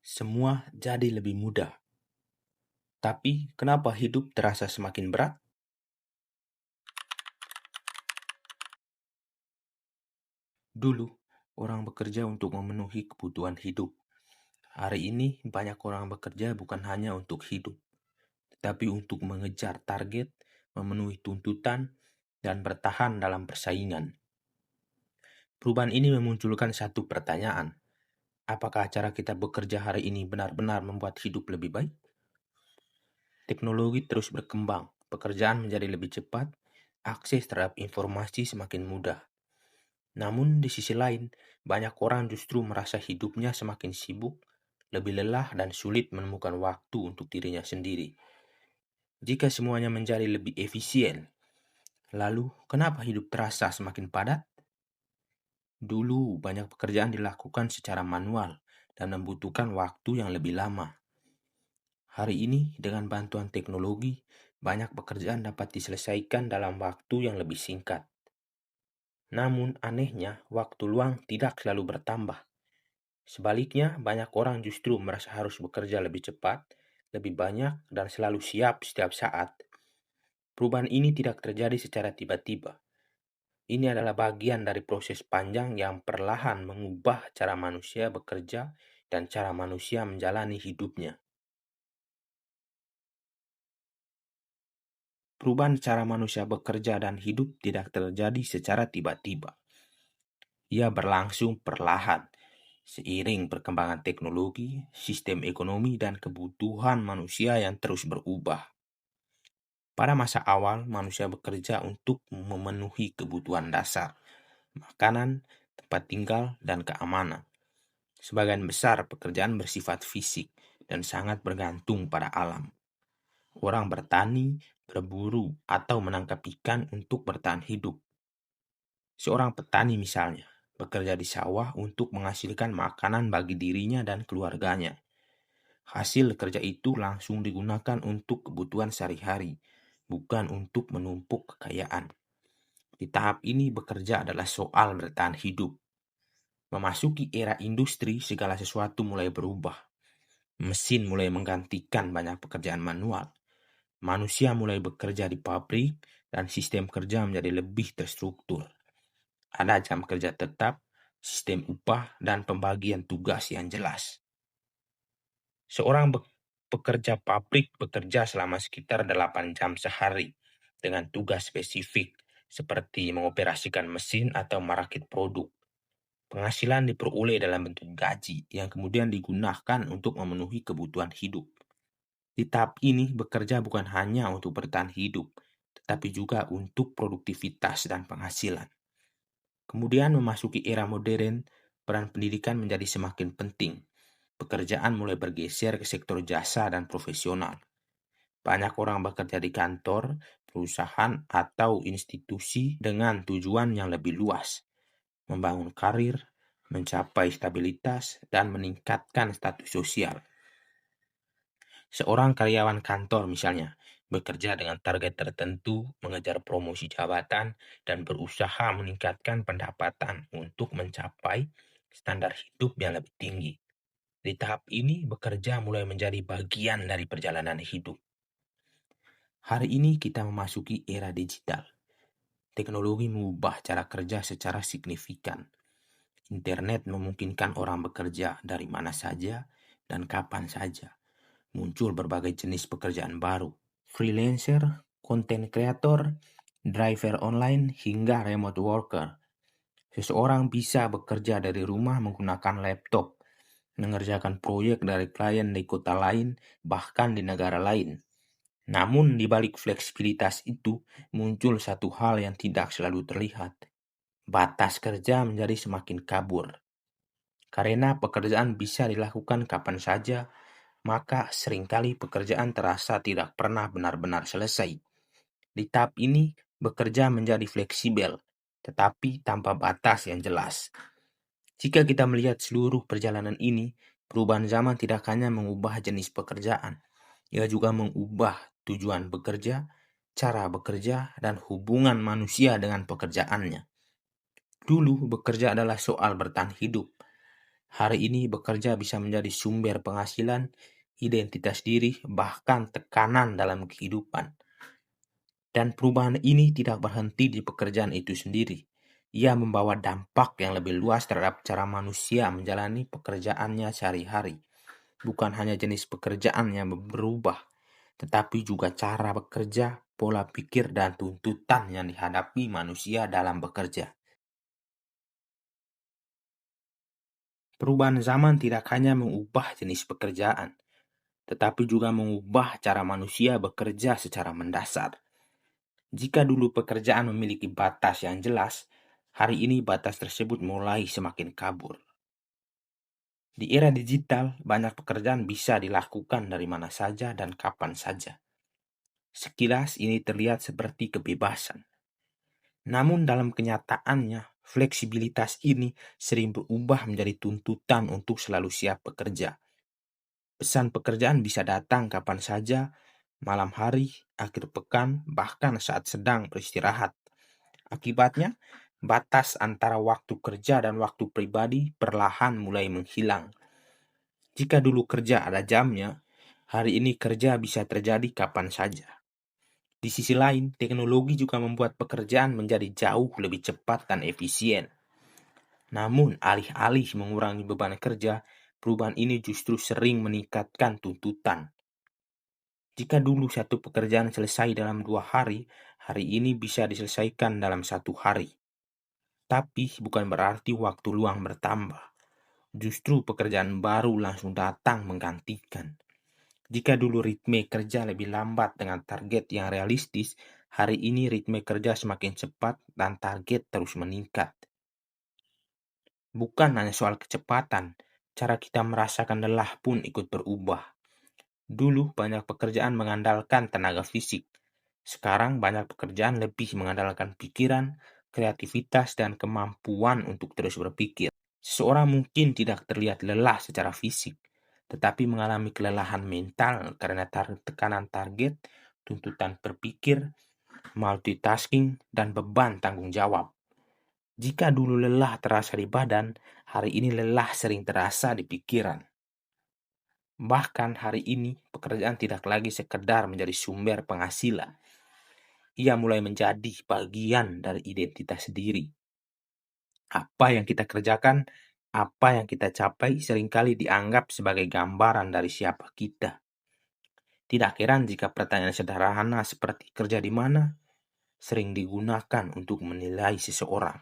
Semua jadi lebih mudah. Tapi kenapa hidup terasa semakin berat? Dulu, orang bekerja untuk memenuhi kebutuhan hidup. Hari ini, banyak orang bekerja bukan hanya untuk hidup, tetapi untuk mengejar target, memenuhi tuntutan, dan bertahan dalam persaingan. Perubahan ini memunculkan satu pertanyaan. Apakah cara kita bekerja hari ini benar-benar membuat hidup lebih baik? Teknologi terus berkembang, pekerjaan menjadi lebih cepat, akses terhadap informasi semakin mudah. Namun di sisi lain, banyak orang justru merasa hidupnya semakin sibuk, lebih lelah dan sulit menemukan waktu untuk dirinya sendiri. Jika semuanya menjadi lebih efisien, lalu kenapa hidup terasa semakin padat? Dulu banyak pekerjaan dilakukan secara manual dan membutuhkan waktu yang lebih lama. Hari ini dengan bantuan teknologi, banyak pekerjaan dapat diselesaikan dalam waktu yang lebih singkat. Namun anehnya, waktu luang tidak selalu bertambah. Sebaliknya, banyak orang justru merasa harus bekerja lebih cepat, lebih banyak, dan selalu siap setiap saat. Perubahan ini tidak terjadi secara tiba-tiba. Ini adalah bagian dari proses panjang yang perlahan mengubah cara manusia bekerja dan cara manusia menjalani hidupnya. Perubahan cara manusia bekerja dan hidup tidak terjadi secara tiba-tiba. Ia berlangsung perlahan, seiring perkembangan teknologi, sistem ekonomi, dan kebutuhan manusia yang terus berubah. Pada masa awal, manusia bekerja untuk memenuhi kebutuhan dasar, makanan, tempat tinggal, dan keamanan. Sebagian besar pekerjaan bersifat fisik dan sangat bergantung pada alam. Orang bertani, berburu, atau menangkap ikan untuk bertahan hidup. Seorang petani misalnya, bekerja di sawah untuk menghasilkan makanan bagi dirinya dan keluarganya. Hasil kerja itu langsung digunakan untuk kebutuhan sehari-hari, bukan untuk menumpuk kekayaan. Di tahap ini bekerja adalah soal bertahan hidup. Memasuki era industri, segala sesuatu mulai berubah. Mesin mulai menggantikan banyak pekerjaan manual. Manusia mulai bekerja di pabrik dan sistem kerja menjadi lebih terstruktur. Ada jam kerja tetap, sistem upah, dan pembagian tugas yang jelas. Seorang pekerja pabrik bekerja selama sekitar 8 jam sehari dengan tugas spesifik seperti mengoperasikan mesin atau merakit produk. Penghasilan diperoleh dalam bentuk gaji yang kemudian digunakan untuk memenuhi kebutuhan hidup. Di tahap ini bekerja bukan hanya untuk bertahan hidup, tetapi juga untuk produktivitas dan penghasilan. Kemudian memasuki era modern, peran pendidikan menjadi semakin penting. Pekerjaan mulai bergeser ke sektor jasa dan profesional. Banyak orang bekerja di kantor, perusahaan, atau institusi dengan tujuan yang lebih luas. Membangun karir, mencapai stabilitas, dan meningkatkan status sosial. Seorang karyawan kantor misalnya, bekerja dengan target tertentu, mengejar promosi jabatan, dan berusaha meningkatkan pendapatan untuk mencapai standar hidup yang lebih tinggi. Di tahap ini, bekerja mulai menjadi bagian dari perjalanan hidup. Hari ini kita memasuki era digital. Teknologi mengubah cara kerja secara signifikan. Internet memungkinkan orang bekerja dari mana saja dan kapan saja. Muncul berbagai jenis pekerjaan baru, freelancer, content creator, driver online, hingga remote worker. Seseorang bisa bekerja dari rumah menggunakan laptop, mengerjakan proyek dari klien di kota lain, bahkan di negara lain. Namun di balik fleksibilitas itu muncul satu hal yang tidak selalu terlihat. Batas kerja menjadi semakin kabur. Karena pekerjaan bisa dilakukan kapan saja, maka seringkali pekerjaan terasa tidak pernah benar-benar selesai. Di tahap ini, bekerja menjadi fleksibel, tetapi tanpa batas yang jelas. Jika kita melihat seluruh perjalanan ini, perubahan zaman tidak hanya mengubah jenis pekerjaan, ia juga mengubah tujuan bekerja, cara bekerja, dan hubungan manusia dengan pekerjaannya. Dulu bekerja adalah soal bertahan hidup. Hari ini bekerja bisa menjadi sumber penghasilan, identitas diri, bahkan tekanan dalam kehidupan. Dan perubahan ini tidak berhenti di pekerjaan itu sendiri. Ia membawa dampak yang lebih luas terhadap cara manusia menjalani pekerjaannya sehari-hari. Bukan hanya jenis pekerjaan yang berubah, tetapi juga cara bekerja, pola pikir, dan tuntutan yang dihadapi manusia dalam bekerja. Perubahan zaman tidak hanya mengubah jenis pekerjaan, tetapi juga mengubah cara manusia bekerja secara mendasar. Jika dulu pekerjaan memiliki batas yang jelas, hari ini batas tersebut mulai semakin kabur. Di era digital, banyak pekerjaan bisa dilakukan dari mana saja dan kapan saja. Sekilas ini terlihat seperti kebebasan. Namun dalam kenyataannya, fleksibilitas ini sering berubah menjadi tuntutan untuk selalu siap bekerja. Pesan pekerjaan bisa datang kapan saja, malam hari, akhir pekan, bahkan saat sedang beristirahat. Akibatnya, batas antara waktu kerja dan waktu pribadi perlahan mulai menghilang. Jika dulu kerja ada jamnya, hari ini kerja bisa terjadi kapan saja. Di sisi lain, teknologi juga membuat pekerjaan menjadi jauh lebih cepat dan efisien. Namun, alih-alih mengurangi beban kerja, perubahan ini justru sering meningkatkan tuntutan. Jika dulu satu pekerjaan selesai dalam 2 hari, hari ini bisa diselesaikan dalam 1 hari. Tapi bukan berarti waktu luang bertambah. Justru pekerjaan baru langsung datang menggantikan. Jika dulu ritme kerja lebih lambat dengan target yang realistis, hari ini ritme kerja semakin cepat dan target terus meningkat. Bukan hanya soal kecepatan, cara kita merasakan lelah pun ikut berubah. Dulu banyak pekerjaan mengandalkan tenaga fisik. Sekarang banyak pekerjaan lebih mengandalkan pikiran, kreativitas, dan kemampuan untuk terus berpikir. Seseorang mungkin tidak terlihat lelah secara fisik, tetapi mengalami kelelahan mental karena tekanan target, tuntutan berpikir, multitasking, dan beban tanggung jawab. Jika dulu lelah terasa di badan, hari ini lelah sering terasa di pikiran. Bahkan hari ini pekerjaan tidak lagi sekedar menjadi sumber penghasilan. Ia mulai menjadi bagian dari identitas diri. Apa yang kita kerjakan, apa yang kita capai seringkali dianggap sebagai gambaran dari siapa kita. Tidak heran jika pertanyaan sederhana seperti kerja di mana sering digunakan untuk menilai seseorang.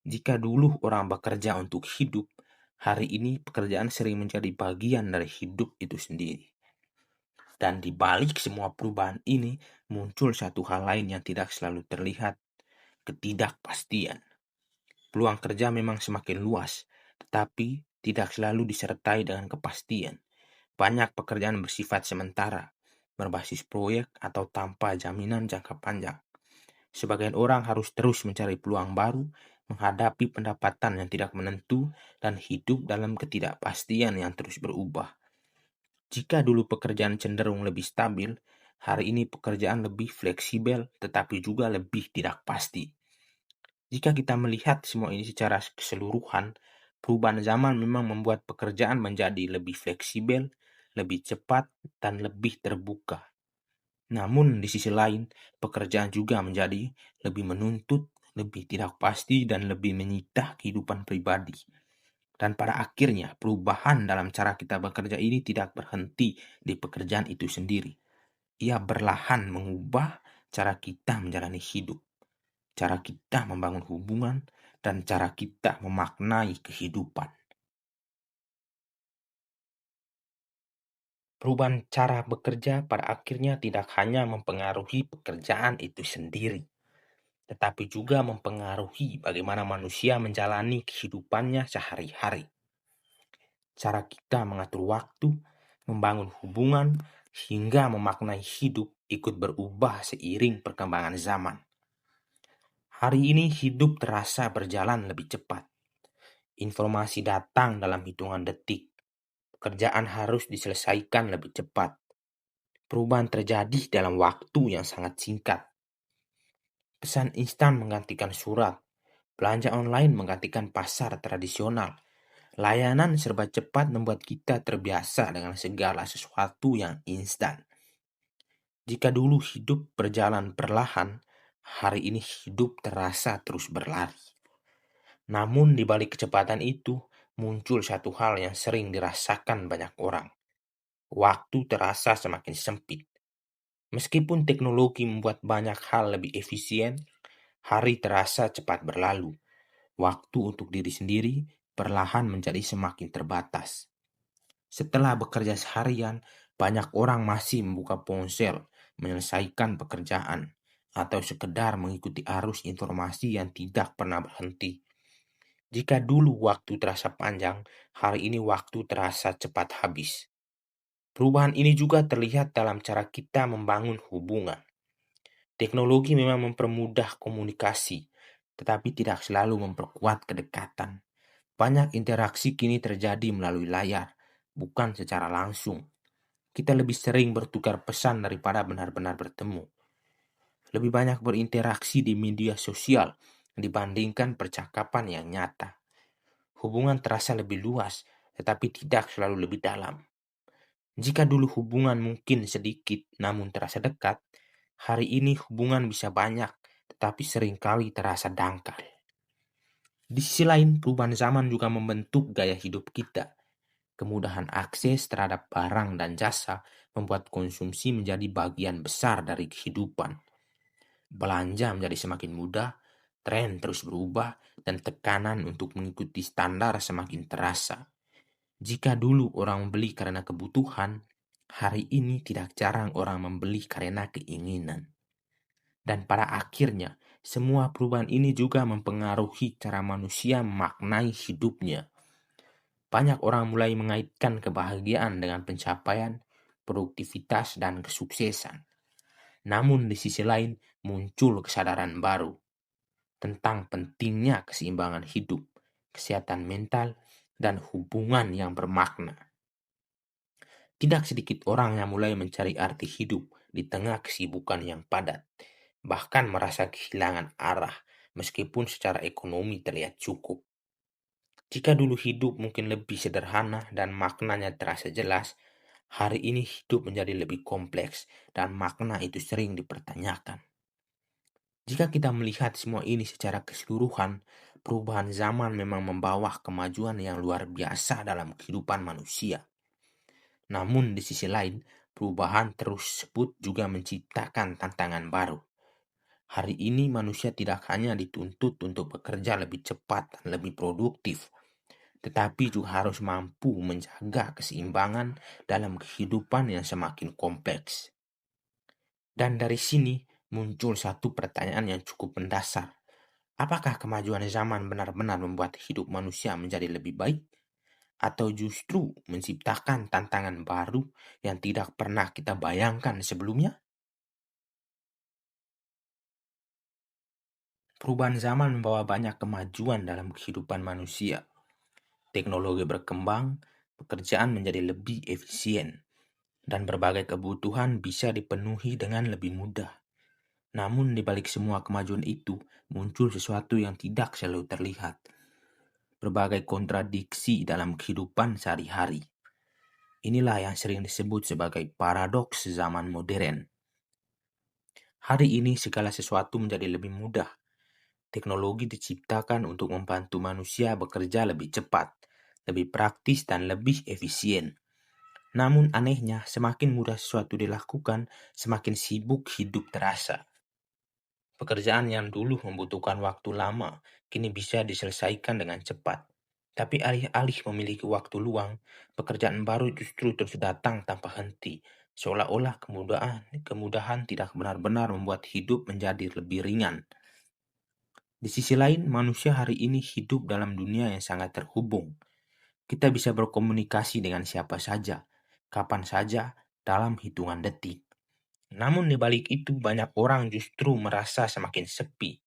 Jika dulu orang bekerja untuk hidup, hari ini pekerjaan sering menjadi bagian dari hidup itu sendiri. Dan di balik semua perubahan ini, muncul satu hal lain yang tidak selalu terlihat, ketidakpastian. Peluang kerja memang semakin luas, tetapi tidak selalu disertai dengan kepastian. Banyak pekerjaan bersifat sementara, berbasis proyek atau tanpa jaminan jangka panjang. Sebagian orang harus terus mencari peluang baru, menghadapi pendapatan yang tidak menentu, dan hidup dalam ketidakpastian yang terus berubah. Jika dulu pekerjaan cenderung lebih stabil, hari ini pekerjaan lebih fleksibel tetapi juga lebih tidak pasti. Jika kita melihat semua ini secara keseluruhan, perubahan zaman memang membuat pekerjaan menjadi lebih fleksibel, lebih cepat, dan lebih terbuka. Namun di sisi lain, pekerjaan juga menjadi lebih menuntut, lebih tidak pasti, dan lebih menyita kehidupan pribadi. Dan pada akhirnya, perubahan dalam cara kita bekerja ini tidak berhenti di pekerjaan itu sendiri. Ia perlahan mengubah cara kita menjalani hidup, cara kita membangun hubungan, dan cara kita memaknai kehidupan. Perubahan cara bekerja pada akhirnya tidak hanya mempengaruhi pekerjaan itu sendiri, tetapi juga mempengaruhi bagaimana manusia menjalani kehidupannya sehari-hari. Cara kita mengatur waktu, membangun hubungan, hingga memaknai hidup ikut berubah seiring perkembangan zaman. Hari ini hidup terasa berjalan lebih cepat. Informasi datang dalam hitungan detik. Pekerjaan harus diselesaikan lebih cepat. Perubahan terjadi dalam waktu yang sangat singkat. Pesan instan menggantikan surat. Belanja online menggantikan pasar tradisional. Layanan serba cepat membuat kita terbiasa dengan segala sesuatu yang instan. Jika dulu hidup berjalan perlahan, hari ini hidup terasa terus berlari. Namun di balik kecepatan itu, muncul satu hal yang sering dirasakan banyak orang. Waktu terasa semakin sempit. Meskipun teknologi membuat banyak hal lebih efisien, hari terasa cepat berlalu. Waktu untuk diri sendiri perlahan menjadi semakin terbatas. Setelah bekerja seharian, banyak orang masih membuka ponsel, menyelesaikan pekerjaan, atau sekedar mengikuti arus informasi yang tidak pernah berhenti. Jika dulu waktu terasa panjang, hari ini waktu terasa cepat habis. Perubahan ini juga terlihat dalam cara kita membangun hubungan. Teknologi memang mempermudah komunikasi, tetapi tidak selalu memperkuat kedekatan. Banyak interaksi kini terjadi melalui layar, bukan secara langsung. Kita lebih sering bertukar pesan daripada benar-benar bertemu. Lebih banyak berinteraksi di media sosial dibandingkan percakapan yang nyata. Hubungan terasa lebih luas, tetapi tidak selalu lebih dalam. Jika dulu hubungan mungkin sedikit namun terasa dekat, hari ini hubungan bisa banyak, tetapi seringkali terasa dangkal. Di sisi lain, perubahan zaman juga membentuk gaya hidup kita. Kemudahan akses terhadap barang dan jasa membuat konsumsi menjadi bagian besar dari kehidupan. Belanja menjadi semakin mudah, tren terus berubah, dan tekanan untuk mengikuti standar semakin terasa. Jika dulu orang membeli karena kebutuhan, hari ini tidak jarang orang membeli karena keinginan. Dan pada akhirnya, semua perubahan ini juga mempengaruhi cara manusia memaknai hidupnya. Banyak orang mulai mengaitkan kebahagiaan dengan pencapaian, produktivitas, dan kesuksesan. Namun di sisi lain muncul kesadaran baru tentang pentingnya keseimbangan hidup, kesehatan mental, dan hubungan yang bermakna. Tidak sedikit orang yang mulai mencari arti hidup di tengah kesibukan yang padat, bahkan merasa kehilangan arah meskipun secara ekonomi terlihat cukup. Jika dulu hidup mungkin lebih sederhana dan maknanya terasa jelas, hari ini hidup menjadi lebih kompleks dan makna itu sering dipertanyakan. Jika kita melihat semua ini secara keseluruhan, perubahan zaman memang membawa kemajuan yang luar biasa dalam kehidupan manusia. Namun di sisi lain, perubahan tersebut juga menciptakan tantangan baru. Hari ini manusia tidak hanya dituntut untuk bekerja lebih cepat dan lebih produktif, tetapi juga harus mampu menjaga keseimbangan dalam kehidupan yang semakin kompleks. Dan dari sini muncul satu pertanyaan yang cukup mendasar. Apakah kemajuan zaman benar-benar membuat hidup manusia menjadi lebih baik? Atau justru menciptakan tantangan baru yang tidak pernah kita bayangkan sebelumnya? Perubahan zaman membawa banyak kemajuan dalam kehidupan manusia. Teknologi berkembang, pekerjaan menjadi lebih efisien, dan berbagai kebutuhan bisa dipenuhi dengan lebih mudah. Namun di balik semua kemajuan itu, muncul sesuatu yang tidak selalu terlihat. Berbagai kontradiksi dalam kehidupan sehari-hari. Inilah yang sering disebut sebagai paradoks zaman modern. Hari ini segala sesuatu menjadi lebih mudah. Teknologi diciptakan untuk membantu manusia bekerja lebih cepat, lebih praktis, dan lebih efisien. Namun anehnya, semakin mudah sesuatu dilakukan, semakin sibuk hidup terasa. Pekerjaan yang dulu membutuhkan waktu lama, kini bisa diselesaikan dengan cepat. Tapi alih-alih memiliki waktu luang, pekerjaan baru justru terus datang tanpa henti. Seolah-olah kemudahan tidak benar-benar membuat hidup menjadi lebih ringan. Di sisi lain, manusia hari ini hidup dalam dunia yang sangat terhubung. Kita bisa berkomunikasi dengan siapa saja, kapan saja, dalam hitungan detik. Namun di balik itu banyak orang justru merasa semakin sepi.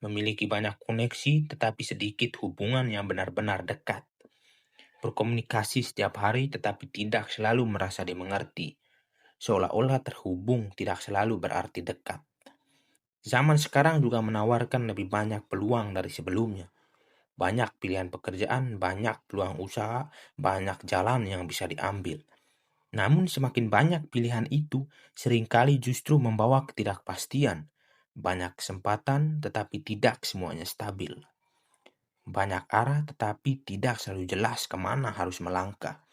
Memiliki banyak koneksi tetapi sedikit hubungan yang benar-benar dekat. Berkomunikasi setiap hari tetapi tidak selalu merasa dimengerti. Seolah-olah terhubung tidak selalu berarti dekat. Zaman sekarang juga menawarkan lebih banyak peluang dari sebelumnya. Banyak pilihan pekerjaan, banyak peluang usaha, banyak jalan yang bisa diambil. Namun semakin banyak pilihan itu, seringkali justru membawa ketidakpastian. Banyak kesempatan, tetapi tidak semuanya stabil. Banyak arah, tetapi tidak selalu jelas kemana harus melangkah.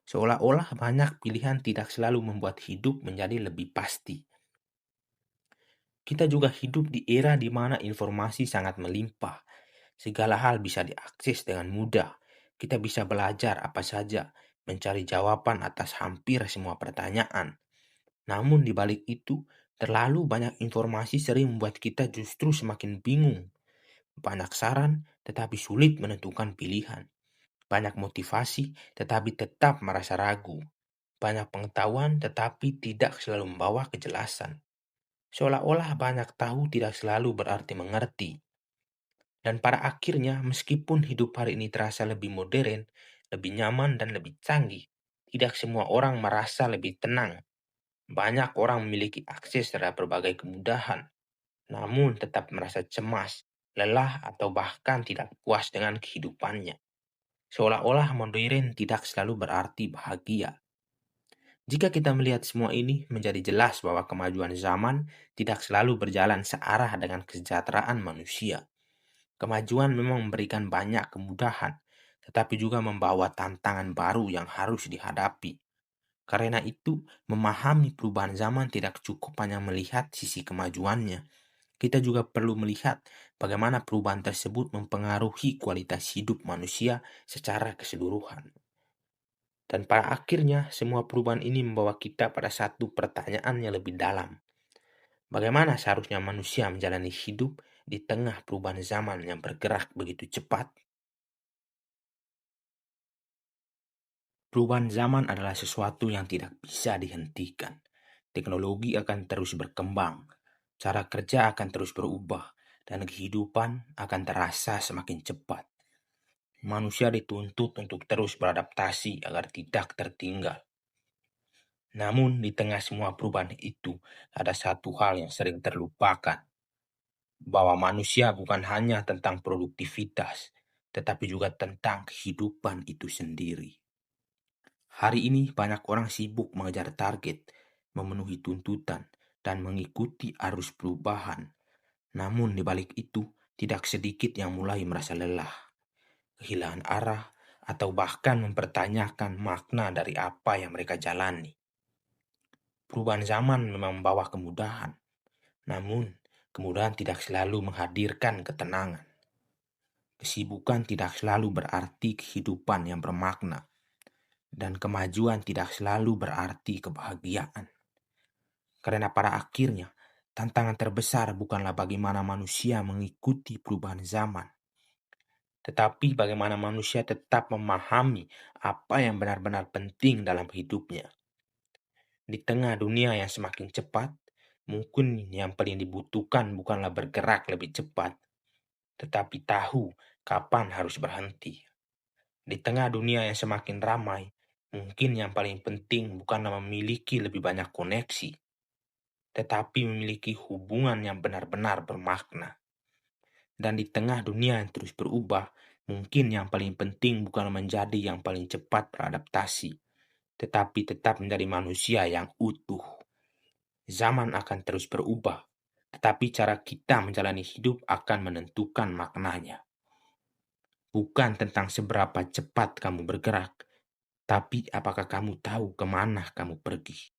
Seolah-olah banyak pilihan tidak selalu membuat hidup menjadi lebih pasti. Kita juga hidup di era di mana informasi sangat melimpah. Segala hal bisa diakses dengan mudah. Kita bisa belajar apa saja, mencari jawaban atas hampir semua pertanyaan. Namun di balik itu, terlalu banyak informasi sering membuat kita justru semakin bingung. Banyak saran, tetapi sulit menentukan pilihan. Banyak motivasi, tetapi tetap merasa ragu. Banyak pengetahuan, tetapi tidak selalu membawa kejelasan. Seolah-olah banyak tahu tidak selalu berarti mengerti. Dan pada akhirnya, meskipun hidup hari ini terasa lebih modern, lebih nyaman, dan lebih canggih, tidak semua orang merasa lebih tenang. Banyak orang memiliki akses terhadap berbagai kemudahan, namun tetap merasa cemas, lelah, atau bahkan tidak puas dengan kehidupannya. Seolah-olah modern tidak selalu berarti bahagia. Jika kita melihat semua ini, menjadi jelas bahwa kemajuan zaman tidak selalu berjalan searah dengan kesejahteraan manusia. Kemajuan memang memberikan banyak kemudahan, tetapi juga membawa tantangan baru yang harus dihadapi. Karena itu, memahami perubahan zaman tidak cukup hanya melihat sisi kemajuannya. Kita juga perlu melihat bagaimana perubahan tersebut mempengaruhi kualitas hidup manusia secara keseluruhan. Dan pada akhirnya, semua perubahan ini membawa kita pada satu pertanyaan yang lebih dalam. Bagaimana seharusnya manusia menjalani hidup di tengah perubahan zaman yang bergerak begitu cepat? Perubahan zaman adalah sesuatu yang tidak bisa dihentikan. Teknologi akan terus berkembang, cara kerja akan terus berubah, dan kehidupan akan terasa semakin cepat. Manusia dituntut untuk terus beradaptasi agar tidak tertinggal. Namun, di tengah semua perubahan itu, ada satu hal yang sering terlupakan, bahwa manusia bukan hanya tentang produktivitas, tetapi juga tentang kehidupan itu sendiri. Hari ini banyak orang sibuk mengejar target, memenuhi tuntutan, dan mengikuti arus perubahan. Namun di balik itu, tidak sedikit yang mulai merasa lelah, kehilangan arah, atau bahkan mempertanyakan makna dari apa yang mereka jalani. Perubahan zaman memang membawa kemudahan, namun kemudahan tidak selalu menghadirkan ketenangan. Kesibukan tidak selalu berarti kehidupan yang bermakna, dan kemajuan tidak selalu berarti kebahagiaan. Karena pada akhirnya, tantangan terbesar bukanlah bagaimana manusia mengikuti perubahan zaman, tetapi bagaimana manusia tetap memahami apa yang benar-benar penting dalam hidupnya. Di tengah dunia yang semakin cepat, mungkin yang paling dibutuhkan bukanlah bergerak lebih cepat, tetapi tahu kapan harus berhenti. Di tengah dunia yang semakin ramai, mungkin yang paling penting bukanlah memiliki lebih banyak koneksi, tetapi memiliki hubungan yang benar-benar bermakna. Dan di tengah dunia yang terus berubah, mungkin yang paling penting bukan menjadi yang paling cepat beradaptasi, tetapi tetap menjadi manusia yang utuh. Zaman akan terus berubah, tetapi cara kita menjalani hidup akan menentukan maknanya. Bukan tentang seberapa cepat kamu bergerak, tapi apakah kamu tahu kemana kamu pergi.